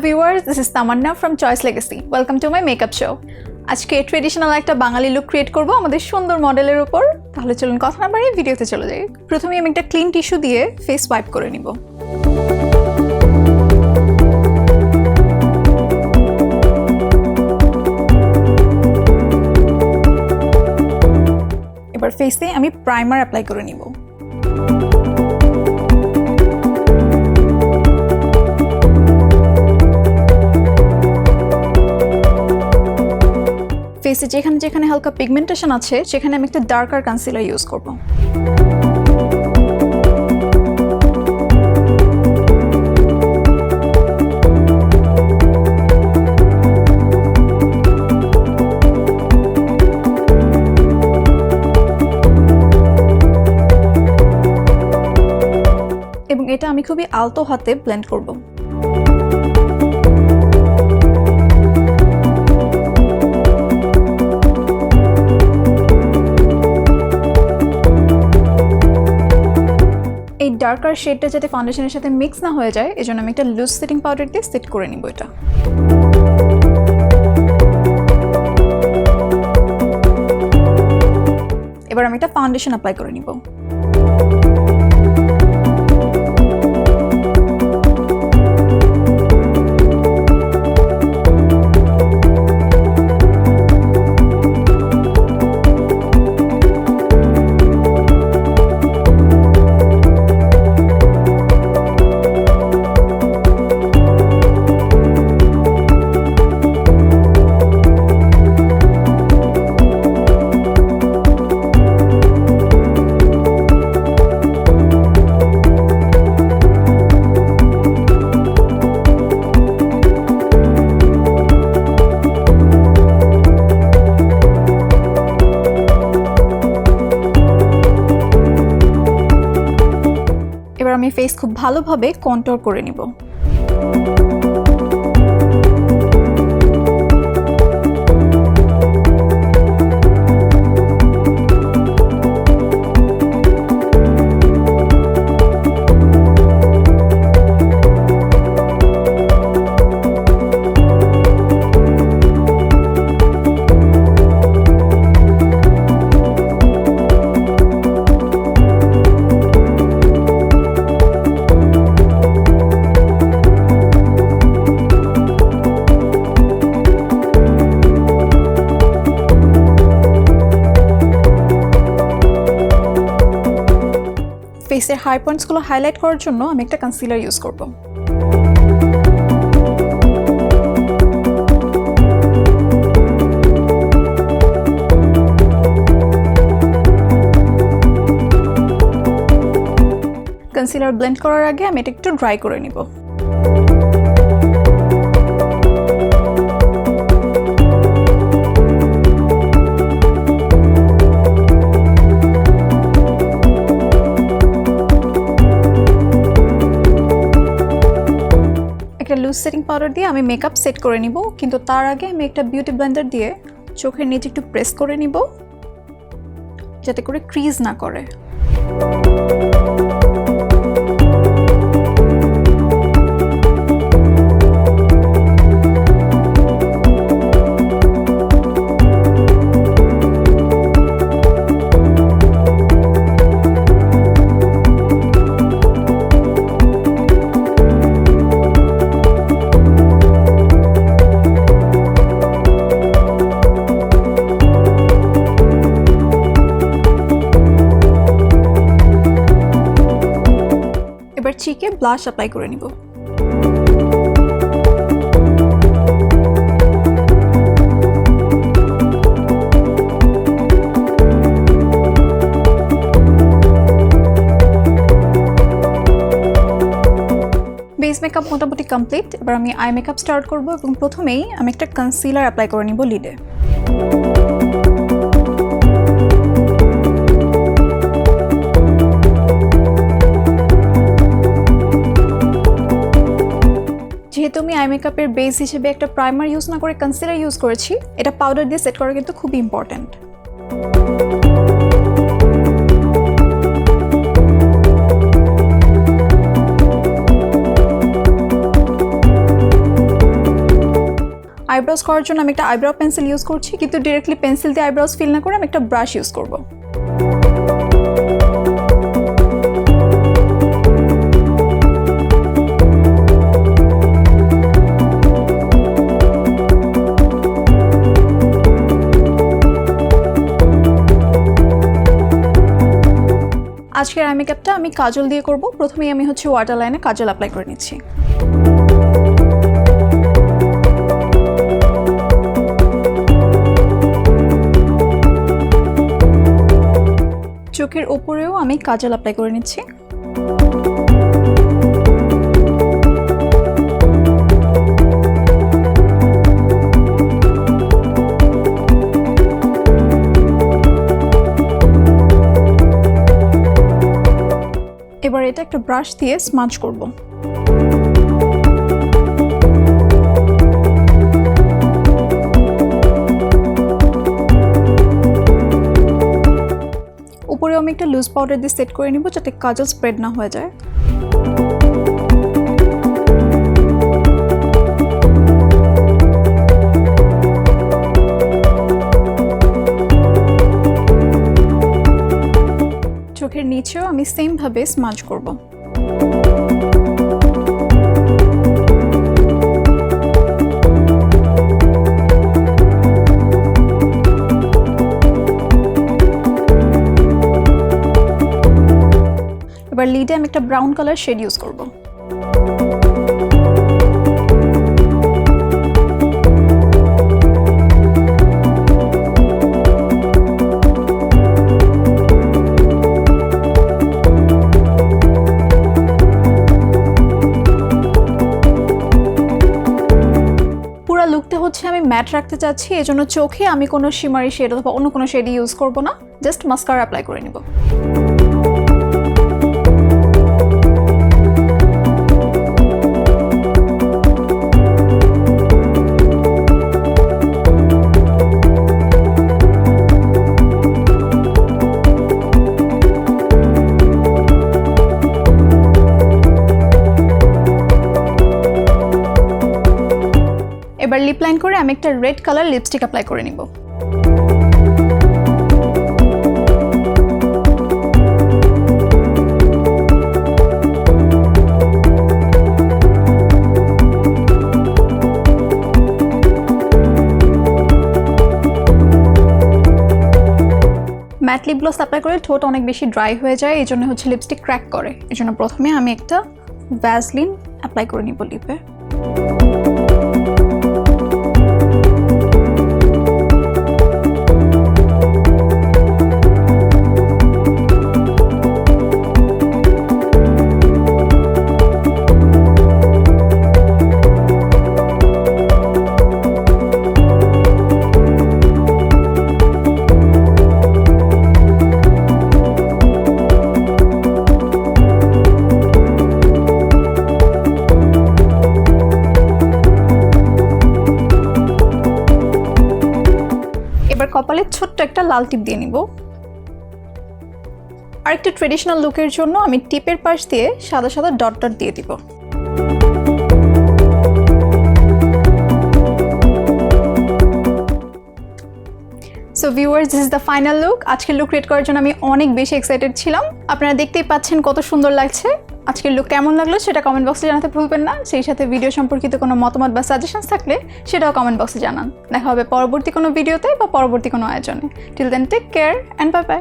viewers, this is Tamanna from Choice Legacy. Welcome to my makeup show. আজকে traditional একটা বাঙালি look create করব আমাদের সুন্দর মডেলের উপর। তাহলে চলুন কথা না বাড়িয়ে ভিডিওতে চলে যাই। প্রথমে আমি একটা ক্লিন টিস্যু দিয়ে ফেস ওয়াইপ করে নিব। এবার ফেসে আমি প্রাইমার অ্যাপ্লাই করে নিব। ফেসে যেখানে যেখানে হালকা পিগমেন্টেশন আছে সেখানে আমি একটা ডার্কার কনসিলার ইউজ করব। এবং এটা আমি খুবই আলতো হাতে ব্লেন্ড করব। এই ডার্কার শেডটা যাতে ফাউন্ডেশনের সাথে মিক্স না হয়ে যায় এজন্য আমি একটা লুজ সেটিং পাউডার দিয়ে সেট করে নিব এটা। এবার আমি একটা ফাউন্ডেশন অ্যাপ্লাই করে নিব। এবার আমি ফেস খুব ভালোভাবে কন্ট্রোল করে নিব। ফেসের হাই পয়েন্টসগুলো হাইলাইট করার জন্য আমি একটা কনসিলার ইউজ করব। কনসিলার ব্লেন্ড করার আগে আমি এটা একটু ড্রাই করে নিব। একটা লুজ সেটিং পাউডার দিয়ে আমি মেকআপ সেট করে নিব, কিন্তু তার আগে আমি একটা বিউটি ব্লেন্ডার দিয়ে চোখের নিচে একটু প্রেস করে নিব যাতে করে ক্রিজ না করে। এবার চিকে ব্লাশ অ্যাপ্লাই করে নিব। বেস মেকআপ মোটামুটি কমপ্লিট। এবার আমি আই মেকআপ স্টার্ট করব এবং প্রথমেই আমি একটা কনসিলার অ্যাপ্লাই করে নিব লিডে। যেহেতু আমি আই মেকআপের বেস হিসেবে একটা প্রাইমার ইউজ না করে কনসিলার ইউজ করেছি, এটা পাউডার দিয়ে সেট করা কিন্তু খুব ইম্পর্ট্যান্ট। আইব্রোজ করার জন্য আমি একটা আইব্রো পেন্সিল ইউজ করছি, কিন্তু ডিরেক্টলি পেন্সিল দিয়ে আইব্রোজ ফিল না করে আমি একটা ব্রাশ ইউজ করব। আজকের আই মেকআপটা আমি কাজল দিয়ে করব। প্রথমেই আমি ওয়াটার লাইনে কাজল অ্যাপ্লাই করে নিচ্ছি। চোখের উপরেও আমি কাজল অ্যাপ্লাই করে নিচ্ছি। এবার এটা একটা ব্রাশ দিয়ে স্মাজ করব। উপরেও আমি একটা লুজ পাউডার দিয়ে সেট করে নিব যাতে কাজল স্প্রেড না হয়ে যায়। চোখের নিচেও আমি সেম ভাবে স্মাজ করব। এবার লিডে আমি একটা ব্রাউন কালার শেড ইউজ করব। লুকটা আমি ম্যাট রাখতে চাচ্ছি, এজন্য চোখে আমি কোনো শিমারি শেড অথবা অন্য কোনো শেড ইউজ করব না, জাস্ট মাস্কারা অ্যাপ্লাই করে নিব। এবার লিপ লাইন করে আমি একটা রেড কালার লিপস্টিক অ্যাপ্লাই করে নিব। ম্যাট লিপ গ্লস অ্যাপ্লাই করে ঠোঁট অনেক বেশি ড্রাই হয়ে যায়, এই জন্য লিপস্টিক ক্র্যাক করে। এই জন্য প্রথমে আমি একটা ভ্যাসলিন অ্যাপ্লাই করে নিব লিপে। এবার কপালে ছোট্ট একটা লাল টিপ দিয়ে নিব। আর একটা ট্রেডিশনাল লুকের জন্য আমি টিপের পাশ দিয়ে সাদা সাদা ডট ডট দিয়ে দিব। So viewers, this is the final look. আজকের লুক ক্রিয়েট করার জন্য আমি অনেক বেশি এক্সাইটেড ছিলাম। আপনারা দেখতেই পাচ্ছেন কত সুন্দর লাগছে। আজকের লুক কেমন লাগলো সেটা কমেন্ট বক্সে জানাতে ভুলবেন না। সেই সাথে ভিডিও সম্পর্কিত কোনো মতামত বা সাজেশনস থাকলে সেটাও কমেন্ট বক্সে জানান। দেখা হবে পরবর্তী কোনো ভিডিওতে বা পরবর্তী কোনো আয়োজনে। Till then take care and bye by.